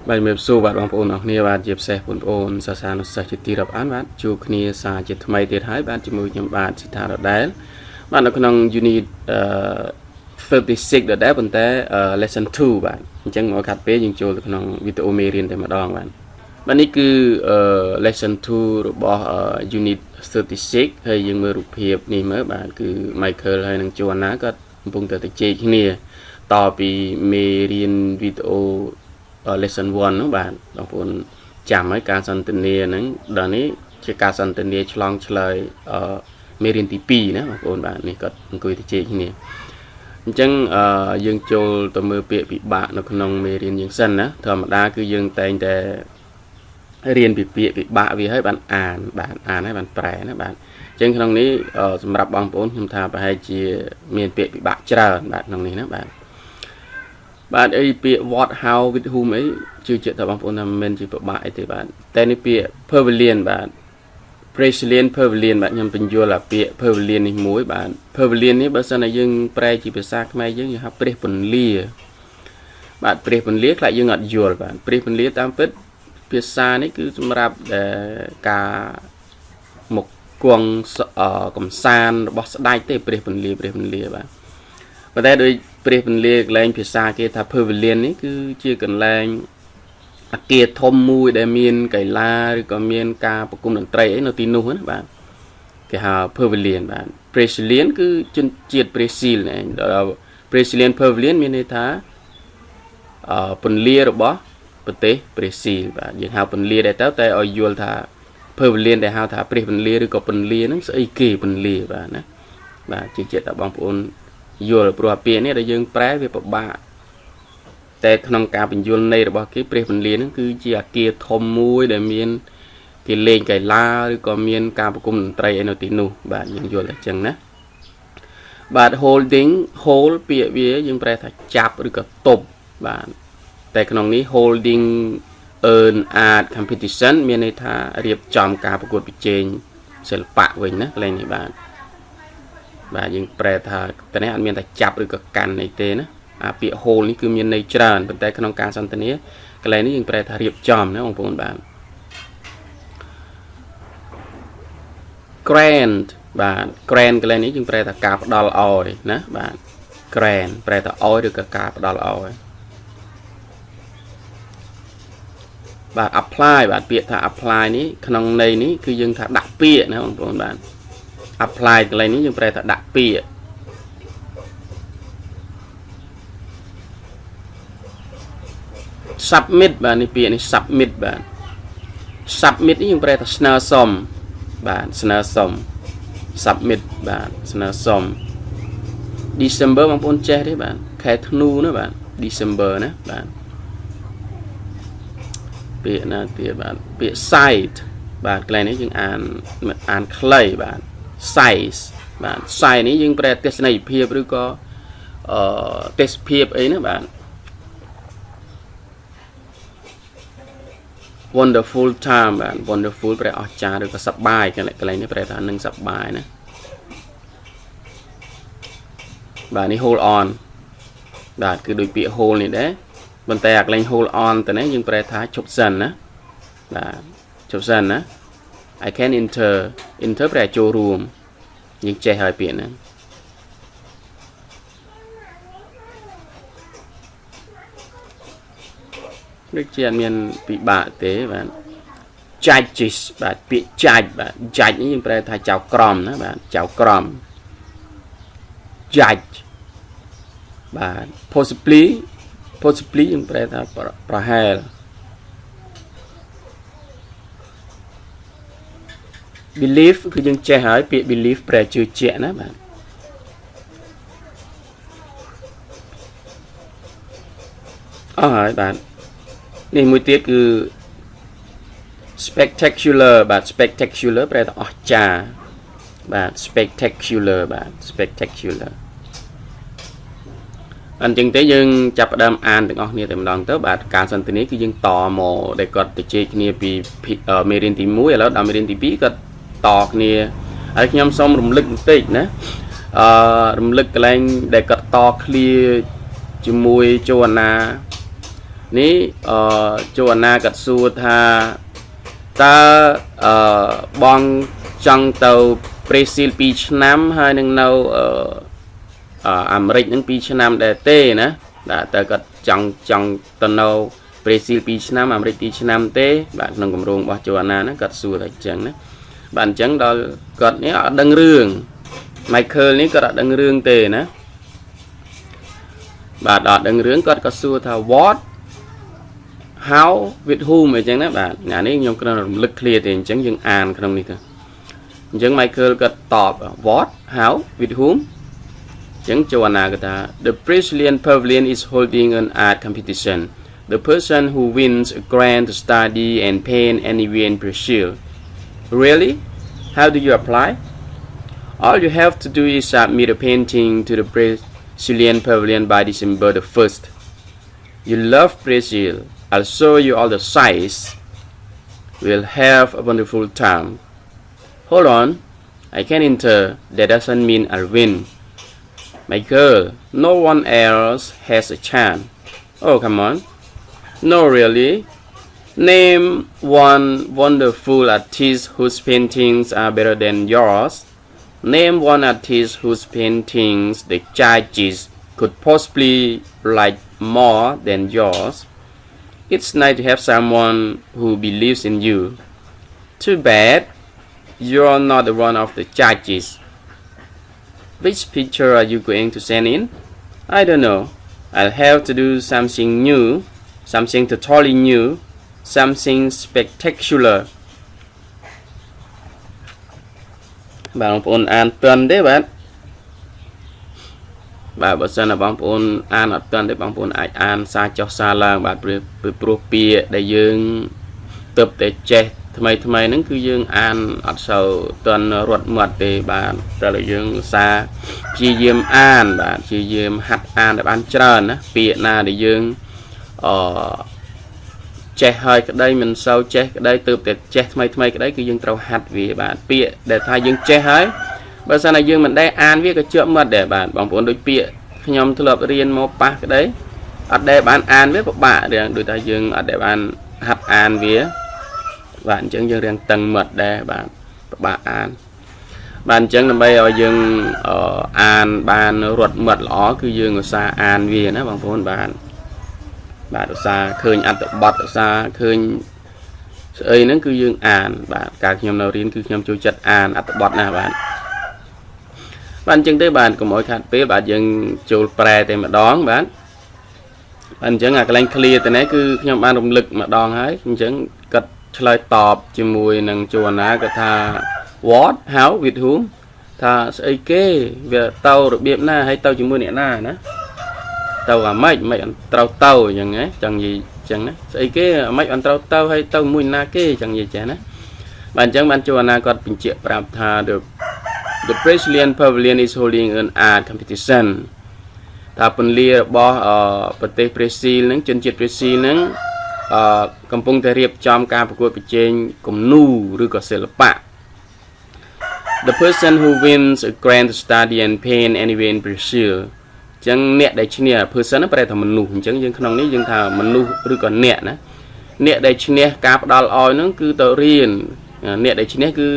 Bài mềm xô bạn bằng ôn học nia bạn dịp xe ôn xa xa nó sẽ chỉ tì rập án bạn chú khnia xa chỉ thầm tiết hái bạn chỉ mùi nhầm bạn Sitha đợt đáy bạn nó có năng unit 36 đợt đáy bằng tế lesson 2 bạn chẳng ngồi khát bế nhưng chú là có năng video mê riêng để mà đong bạn bạn này cứ lesson 2 rồi bỏ unit 36 hay dừng mơ rụp hiệp này mới bạn cứ Michael hay năng chú ná có vùng tờ tịch chế khniaต่อปีเมเรียนวิดีโอlesson 1นะบ้านบางคนจำไว้การสันติเนียนั้นตอนนี้จะการสันติเนียฉลองเฉลยเมเรียนที่ปีนะบางคนบ้านนี่ก็คุยที่เจที่นี่จังยังโจลตัวมือเปียปีบะนกนงเมเรียนยังสั้นนะธรรมดาคือยังแต่เรียนปีเปียปีบะวิให้บ้านอ่านให้บ้านแปลนะบ้านจังตรงนี้สำหรับบางคนทำทาไปให้เจียเมียนเปียปีบะเจริญบ้านตรงนี้นะบ้านbạn ấy bị what how with whom ấy chưa chuyện thằng bang phun mình chỉ bạn ấy thì bạn tên ấy bị pavilion bạn Brazilian pavilion bạn nhầm tình vô là bị pavilion này muối bạn pavilion ấy bữa sau này dương pre chỉ bị sát mai dương như hấp prepenlia bạn prepenlia lại dương ngặt vô bạn prepenlia tam phết phía xa này cứ sumrap để cả một quần cầm san bó đai tê prepenlia bạn và đây đôi prepenlia lên phía xa kia thà pavilion ấy cứ chưa cần lên kia thom mùi để miền cày la rồi còn miền ca bậc cung đằng tây ấy nó tin nu hết bạn cái hà pavilion bạn Brazilian cứ chân chiết Brazil này Brazilian pavilion miền này thà penlia rồi bó bờ tây Brazil bạn những hà penlia để tao tay ở dual thà pavilion để hà thà prepenlia rồi còn penlia nó sẽ kỳ penlia bạn nè bạn chỉ chiết tại bang phun vô là bia này là dương pré về bạแต่ขนมกาเป็นยุนในระบบที่เปรียบเรียนนั่นคือเจียเกียทอมมุ้ยเดี๋ยวมีนกิเลนไก่ลาหรือก็มีนการประกุมไตรเอโนตินูบาดยังยุนละจังนะบาด holding hold เปียเวียยังแปลថាจับหรือก็ตบบาดแต่ขนมนี้ holding earn art competition มีในท่าเรียบจอมการประกวดปิเจงศิลปะเว้ยนะอะไรนี่บาดยังแปลท่าแต่ในอันมีแต่จับหรือก็กันในเตนะเปียโฮลนี่คือมีในจานเป็นแต่ขนมการสันตนี้กลายนี้ยังแปลท่าเรียบจอมนะองค์พระบาล grand บาล grand กลายนี้ยังแปลท่ากาบดอลออยนะบาล grand แปลท่าออยหรือกาบดอลออยบาล apply บาลเปียท่า apply นี้ขนมในนี้คือยังท่าดักเปียนะองค์พระบาลapply อะไรนี้ยังแปลថាដាក់ពាក្យ submit បាទនេះពាក្យនេះ submit បាទ submit នេះยังแปลថាស្នើសុំបាទស្នើសុំ submit បាទស្នើសុំ December បងប្អូនចេះទេបាទខែធ្នូណាបាទ December ណាបាទពាក្យណាទៀតបាទពាក្យ site បាទកន្លែងនេះយើងអានខ្លីបាទ size បាទ size នេះយើងប្រែទស្សនីយភាពឬក៏ទេសភាពអីណាបាទ wonderful time បាទ wonderful ប្រែអស្ចារ្យឬក៏សប្បាយកន្លែងនេះប្រែថានឹងសប្បាយណាបាទនេះ hold on បាទគឺដូចពាក្យ hold នេះដែរប៉ុន្តែអាកន្លែង hold on ទៅនេះយើងប្រែថាជប់សិនណាបាទជប់សិនណា I can enter ប្រែចូលរួមយើងចេះហើយពាក្យហ្នឹងដូចជាអត់មានពិបាកទេបាទ judges បាទពាក្យ judge បាទ judge នេះយើងប្រែថាចៅក្រមណាបាទចៅក្រម judge បាទ possibly យើងប្រែថាប្រហែលbelief គឺយើងចេះហើយពាក្យ belief ប្រែជឿជាក់ណាបាទអស់ហើយបាទនេះមួយទៀតគឺ spectacular បាទ spectacular ប្រែថាអស្ចារ្យបាទ spectacular បាទ spectacular អញ្ចឹងទេយើងចាប់ផ្ដើមអានទាំងអស់គ្នាតែម្ដងទៅបាទការសន្ទនាគឺយើងតមកដែលគាត់ទៅជែកគ្នាពីមេរៀនទី1ឥឡូវដល់មេរៀនទី2គាត់តគ្នាហើយខ្ញុំសូមរំលឹកបន្តិចណារំលឹកកន្លែងដែលគាត់តឃ្លាជាមួយចូលអាណា នេះជួអាណាកាត់សួរថាតើបងចង់ទៅប្រេស៊ីល2ឆ្នាំហើយនឹងនៅអាមេរិកនឹង2ឆ្នាំដែរទេណាបាទតើគាត់ចង់ទៅនៅប្រេស៊ីល2ឆ្នាំអាមេរិក2ឆ្នាំទេបាទក្នុងគម្រោងរបស់ជួអាណាហ្នឹងគាត់សួរតែអញ្ចឹងណាបាទអញ្ចឹងដល់គាត់នេះអត់ដឹងរឿង Michael នេះគាត់អត់ដឹងរឿងទេណាបាទអត់ដឹងរឿងគាត់ក៏សួរថា what how with whom អញ្ចឹងណាបាទអានេះខ្ញុំគ្រាន់តែរំលឹកឃ្លាទេអញ្ចឹងយើងអានក្នុងនេះទៅអញ្ចឹង Michael គាត់តប what how with whom អញ្ចឹងជួអាណាគាត់ថា the Brazilian pavilion is holding an art competition the person who wins a grant to study and paint anywhere in Brazil really how do you apply all you have to do is submit a painting to the Brazilian pavilion by December the 1st you love Brazil I'll show you all the sights we'll have a wonderful time hold on I can enter that doesn't mean I'll win my girl no one else has a chance oh come on no really name one wonderful artist whose paintings are better than yours name one artist whose paintings the judges could possibly like more than yours it's nice to have someone who believes in you too bad you're not one of the judges which picture are you going to send in I don't know I'll have to do something new something totally new something spectacular បងប្អូនអានតន់ទេបាទបើសិនណាបងប្អូនអានអត់តន់ទេបងប្អូនអាចអានសារចុះសារឡើងបាទព្រោះពាក្យដែលយើងទើបតែចេះថ្មីហ្នឹងគឺយើងអានអត់សូវតន់រត់មាត់ទេបាទតែយើងសារព្យាយាមអានបាទព្យាយាមហាត់អានឲ្យបានច្រើនណាពាក្យណាដែលយើងចេះហើយក្តីមិនសូវចេះក្តីទើបតែចេះថ្មីក្តីគឺយើងត្រូវហាត់វាបាទពាក្យដែលថាយើងចេះហើយបើសិនណាយើងមិនដែលអានវាក៏ជាប់មាត់ដែរបាទបងប្អូនដូចពាក្យខ្ញុំធ្លាប់រៀនមកប៉ះក្តីអត់ដែលបានអានវាពិបាករឿងដូចថាយើងអត់ដែលបានហាត់អានវាបាទអញ្ចឹងយើងរៀងតឹងមាត់ដែរបាទពិបាកអានបាទអញ្ចឹងដើម្បីឲ្យយើងអានបានរត់មាត់ល្អគឺយើងឧស្សាហ៍អានវាណាបងប្អូនបាទឧស្សាហ៍ឃើញអត្ថបទឧស្សាហ៍ឃើញស្អីហ្នឹងគឺយើងអានបាទកាលខ្ញុំនៅរៀនគឺខ្ញុំចូលចិត្តអានអត្ថបទណាបាទអញ្ចឹងទេបាទកុំឲ្យខាត់ពេលបាទយើងចូលប្រែតែម្ដងបាទអញ្ចឹងអាកន្លែង clear ទៅនេះគឺខ្ញុំបានរំលឹកម្ដងហើយអញ្ចឹងគាត់ឆ្លើយតបជាមួយនឹងជួនណាគាត់ថា what how with whom ថាស្អីគេវាទៅរបៀបណាហើយទៅជាមួយអ្នកណាណាទៅអាម៉េចមិនអត់ត្រូវទៅអញ្ចឹងណាចង់និយាយអញ្ចឹងណាស្អីគេអាម៉េចអត់ត្រូវទៅហើយទៅមួយណាគេចង់និយាយចេះណាបាទអញ្ចឹងបានជួនណាគាត់បញ្ជាក់ប្រាប់ថា The Brazilian pavilion is holding an art competition ថាពន្លារបស់ប្រទេសប្រេស៊ីលហ្នឹងជនជាតិប្រេស៊ីលហ្នឹងកំពុងតែរៀបចំការប្រកួតប្រជែងគំនូរឬក៏សិល្បៈ The person who wins a grant to study and paint anywhere in Brazil អញ្ចឹងអ្នកដែលឈ្នះ person ហ្នឹងប្រែថាមនុស្សអញ្ចឹងយើងក្នុងនេះយើងថាមនុស្សឬក៏អ្នកណាអ្នកដែលឈ្នះការផ្ដល់ឲ្យហ្នឹងគឺទៅរៀនអ្នកដែលឈ្នះគឺ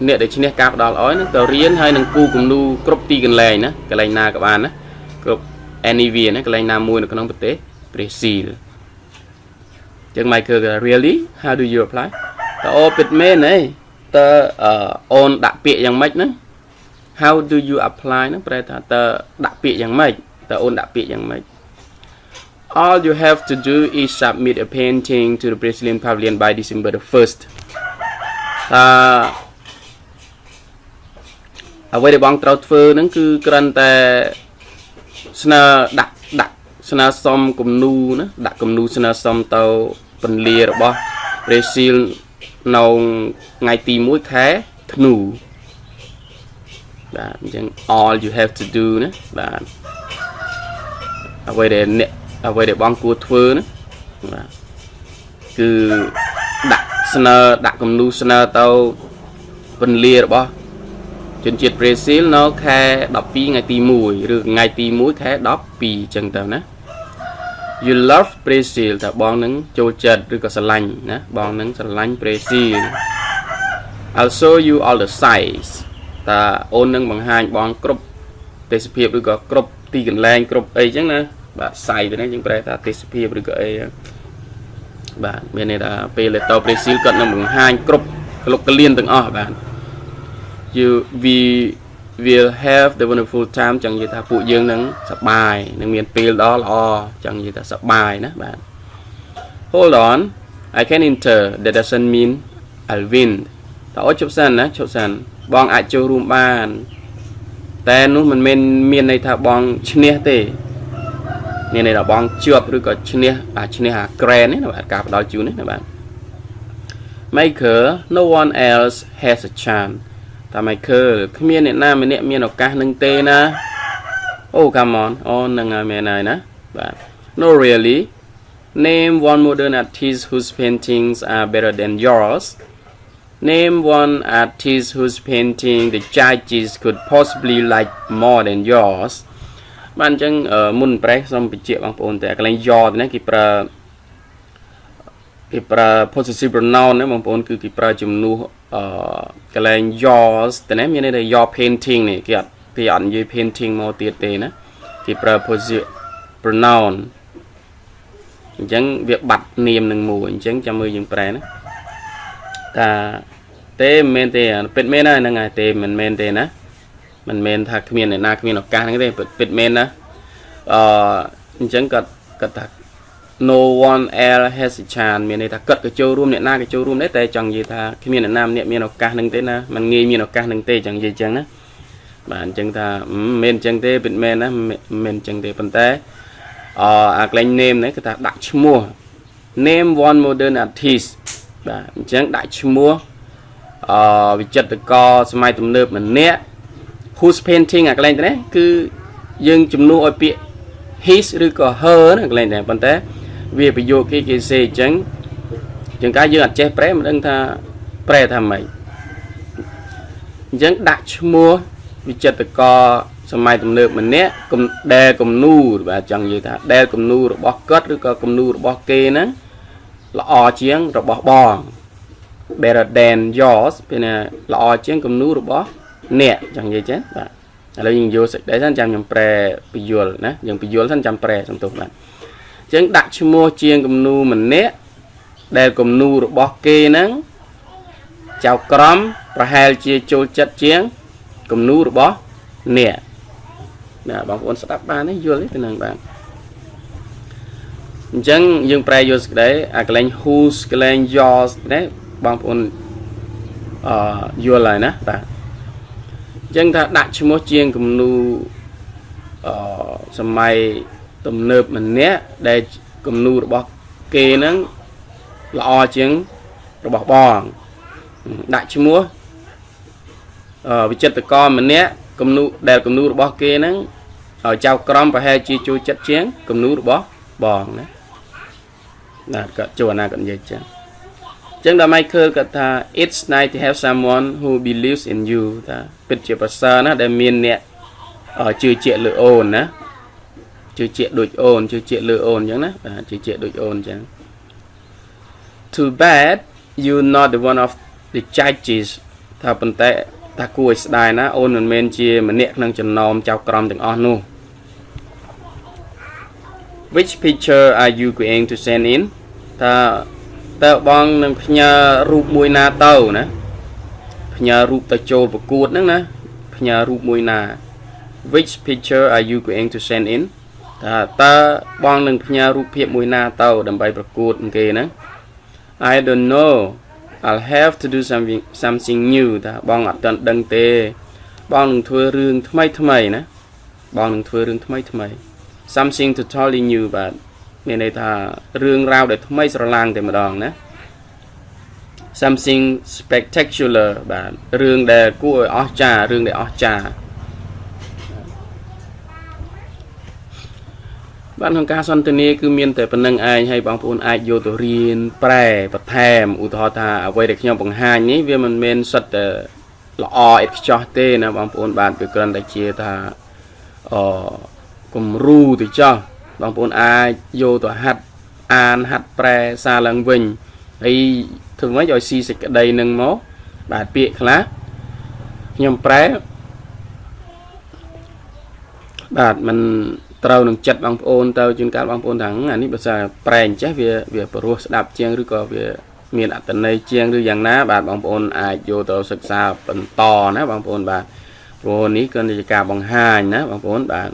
អ្នកដែលឈ្នះការផ្ដល់ឲ្យហ្នឹងទៅរៀនហើយនឹងគូគំនូគ្រប់ទីកន្លែងណាកន្លែងណាក៏បានណាគ្រប់ anywhere ណាកន្លែងណាមួយនៅក្នុងប្រទេសប្រេស៊ីលចឹង Michael really how do you apply តើអូពិតមែនហីតើអូនដាក់ពាក្យយ៉ាងម៉េចហ្នឹង how do you apply ហ្នឹងប្រែថាតើដាក់ពាក្យយ៉ាងម៉េចតើអូនដាក់ពាក្យយ៉ាងម៉េច all you have to do is submit a painting to the Brazilian pavilion by December the 1st អ្វីដែលបងត្រូវធ្វើហ្នឹងគឺគ្រាន់តែស្នើដាក់ស្នើសុំគំនូណាដាក់គំនូស្នើសុំទៅពន្លារបស់ប្រេស៊ីលនៅថ្ងៃទី1ខែធ្នូបាទអញ្ចឹង all you have to do ណាបាទអ្វីដែលបងគួរធ្វើណាបាទគឺដាក់គំនូស្នើទៅពន្លារបស់ជនជាតិប្រេស៊ីលនៅខែ12ថ្ងៃទី1ឬថ្ងៃទី1ខែ12អញ្ចឹងទៅណា you love Brazil តើបងនឹងចូលចិត្តឬក៏ស្រឡាញ់ណាបងនឹងស្រឡាញ់ Brazil I'll show you all the size តើអូននឹងបង្ហាញបងគ្រប់ទេសភាពឬក៏គ្រប់ទីកន្លែងគ្រប់អីចឹងណាបាទ size ទៅនេះយើងប្រែថាទេសភាពឬក៏អីបាទមានន័យថាពេលទៅ Brazil គាត់នឹងបង្ហាញគ្រប់កលៀនទាំងអស់បាទ we will have the wonderful time ចឹងនិយាយថាពួកយើងនឹងសប្បាយនឹងមានពេលដ៏ល្អចឹងនិយាយថាសប្បាយណាបាទ Hold on I can enter that doesn't mean I'll win តើអូជប់សិនណាជប់សិនបងអាចចូលរួមបានតែនោះមិនមែនមានន័យថាបងឈ្នះទេមានន័យថាបងជាប់ឬក៏ឈ្នះអា grand នេះណាបាទការផ្ដល់ជូននេះណាបាទ Michael no one else has a chance តែ Michael គ្មានអ្នកណាម្នាក់មានឱកាសនឹងទេណាអូ come on អូនឹងហើយមែនហើយណាបាទ No really name one modern artist whose paintings are better than yours Name one artist whose painting the judges could possibly like more than yours បានអញ្ចឹងមុនប្រេះសូមបញ្ជាក់បងប្អូនតែកន្លែង your នេះគេប្រើ possessive pronoun ណាបងប្អូនគឺគេប្រើជំនួសកន្លែង yours តែនេះមានន័យថា your painting នេះគេអត់និយាយ painting មកទៀតទេណាគេប្រើ possessive pronoun អញ្ចឹងវាបាត់នាមនឹងមួយអញ្ចឹងចាំមើលយើងប្រែណាថាទេមិនមែនទេពិតមែនហើយហ្នឹងហើយទេមិនមែនទេណាមិនមែនថាគ្មានអ្នកណាគ្មានឱកាសហ្នឹងទេពិតមែនណាអញ្ចឹងគាត់ថា no one else has a chance មានន័យថាគាត់ក៏ចូលរួមអ្នកណាក៏ចូលរួមដែរតែចង់និយាយថាគ្មានអ្នកណាម្នាក់មានឱកាសហ្នឹងទេណាมันងាយមានឱកាសហ្នឹងទេចង់និយាយអញ្ចឹងណាបាទអញ្ចឹងថាមិនមែនអញ្ចឹងទេពិតមែនណាមិនមែនអញ្ចឹងទេប៉ុន្តែអាកន្លែង name នេះគឺថាដាក់ឈ្មោះ name one modern artist បាទអញ្ចឹងដាក់ឈ្មោះវិចិត្រករសម័យទំនើបម្នាក់ whose painting អាកន្លែងនេះគឺយើងជំនួសឲ្យពាក្យ his ឬក៏ her ណាកន្លែងនេះប៉ុន្តែវាប្រយោគគេសេអញ្ចឹងជាងកាយយើងអត់ចេះប្រែមិនដឹងថាប្រែថាម៉េចអញ្ចឹងដាក់ឈ្មោះវិចិត្រករសម័យទំនើបម្នាក់ដែលគំនូរបាទចង់និយាយថាដែលគំនូររបស់គាត់ឬក៏គំនូររបស់គេហ្នឹងល្អជាងរបស់បង better than yours ពេលណាល្អជាងគំនូររបស់អ្នកចង់និយាយចឹងបាទឥឡូវយើងយកសេចក្តីសិនចាំខ្ញុំប្រែពយល់ណាយើងពយល់សិនចាំប្រែសំទោសបាទអញ្ចឹងដាក់ឈ្មោះជាងគំនូរម្នាក់ដែលគំនូររបស់គេហ្នឹងចៅក្រមប្រហែលជាចូលចិត្តជាងគំនូររបស់អ្នកណាបងប្អូនស្ដាប់បានទេយល់ទេទៅនឹងបាទអញ្ចឹងយើងប្រែយកសេចក្តីអាកន្លែង whose កន្លែង yours នេះបងប្អូនយល់ហើយណាបាទអញ្ចឹងថាដាក់ឈ្មោះជាងគំនូរសម័យទំនើបម្នាក់ដែលគំនូររបស់គេហ្នឹងល្អជាងរបស់បងដាក់ឈ្មោះវិចិត្រករម្នាក់គំនូរដែលគំនូររបស់គេហ្នឹងឲ្យចៅក្រមប្រហែលជាចូលចិត្តជាងគំនូររបស់បងណាគាត់ចូលណាគាត់និយាយចឹងចឹងដល់ Michael គាត់ថា it's nice to have someone who believes in you ថាពិតជាប្រសើរណាស់ដែលមានអ្នកជឿជាក់លើអូនណាជឿជាក់ដូចអូនជឿជាក់លើអូនចឹងណាបាទជឿជាក់ដូចអូនចឹង Too bad you not the one of the judges ថាប៉ុន្តែថាគួរឲ្យស្ដាយណាអូនមិនមែនជាម្នាក់ក្នុងចំណោមចៅក្រមទាំងអស់នោះ Which picture are you going to send in ថាតើបងនឹងផ្ញើរូបមួយណាទៅណាផ្ញើរូបទៅចូលប្រកួតហ្នឹងណាផ្ញើរូបមួយណា Which picture are you going to send in ថាតើបងនឹងផ្ញើរូបភាពមួយណាទៅដើម្បីប្រកួតគេហ្នឹង I don't know I'll have to do something new ថាបងអត់ទាន់ដឹងទេបងនឹងធ្វើរឿងថ្មីណាបងនឹងធ្វើរឿងថ្មី something totally new បាទមានន័យថារឿងរ៉ាវដែលថ្មីស្រឡាងតែម្ដងណា something spectacular បាទរឿងដែលគួរឲ្យអស្ចារ្យរឿងដែលអស្ចារ្យបាទក្នុងការសន្ទនាគឺមានតែប៉ុណ្្នឹងឯងហើយបងប្អូនអាចយកទៅរៀនប្រែបន្ថែមឧទាហរណ៍ថាអ្វីដែលខ្ញុំបង្ហាញនេះវាមិនមែនសិតតែល្អឥតខ្ចោះទេណាបងប្អូនបាទវាគ្រាន់តែជាថាគំរូទៅចោះ បងប្អូនអាចយកទៅហាត់អានហាត់ប្រែសារឡើងវិញហើយធ្វើម៉េចឲ្យស៊ីសេចក្តីនឹងមកបាទពាក្យខ្លះខ្ញុំប្រែបាទมันត្រូវនឹងចិត្តបងប្អូនទៅជួនកាលបងប្អូនថាអានេះបើសិនប្រែអញ្ចេះវាព្រោះស្ដាប់ជាងឬក៏វាមានអត្ថន័យជាងឬយ៉ាងណាបាទបងប្អូនអាចយកទៅសិក្សាបន្តណាបងប្អូនបាទព្រោះនេះគឺជាការបង្ហាញណាបងប្អូនបាទ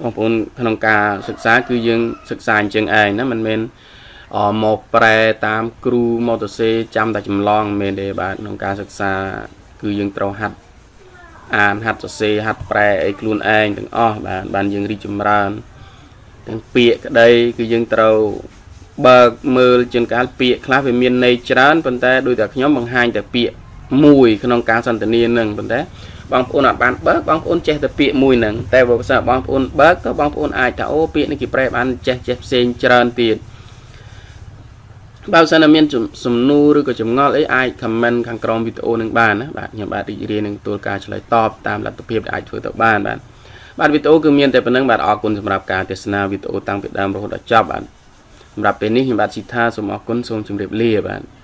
បងប្អូនក្នុងការសិក្សាគឺយើងសិក្សាអញ្ចឹងឯងណាមិនមែនមកប្រែតាមគ្រូមកទៅសេចាំតែចម្លងមិនមែនទេបាទក្នុងការសិក្សាគឺយើងត្រូវហាត់អានហាត់សរសេរហាត់ប្រែអីខ្លួនឯងទាំងអស់បាទបានយើងរីកចម្រើនទាំងពាក្យក្តីគឺយើងត្រូវបើកមើលជាងកាលពាក្យខ្លះវាមានន័យច្រើនប៉ុន្តែដោយតែខ្ញុំបង្ហាញតែពាក្យមួយក្នុងការសន្ទនានឹងប៉ុន្តែបងប្អូនអត់បានបើកបងប្អូនចេះតែពាក្យមួយហ្នឹងតែបើសិនបងប្អូនបើកក៏បងប្អូនអាចថាអូពាក្យនេះគេប្រែបានចេះផ្សេងច្រើនទៀតបើសិនតែមានសំណួរឬក៏ចម្ងល់អីអាច comment ខាងក្រោមវីដេអូនឹងបានណាបាទខ្ញុំបាទរីករាយនឹងទទួលការឆ្លើយតបតាមលទ្ធភាពដែលអាចធ្វើទៅបានបាទវីដេអូគឺមានតែប៉ុណ្្នឹងបាទអរគុណសម្រាប់ការទស្សនាវីដេអូតាំងពីដើមរហូតដល់ចប់បាទសម្រាប់ពេលនេះខ្ញុំបាទ Sitha សូមអរគុណសូមជម្រាបលាបាទ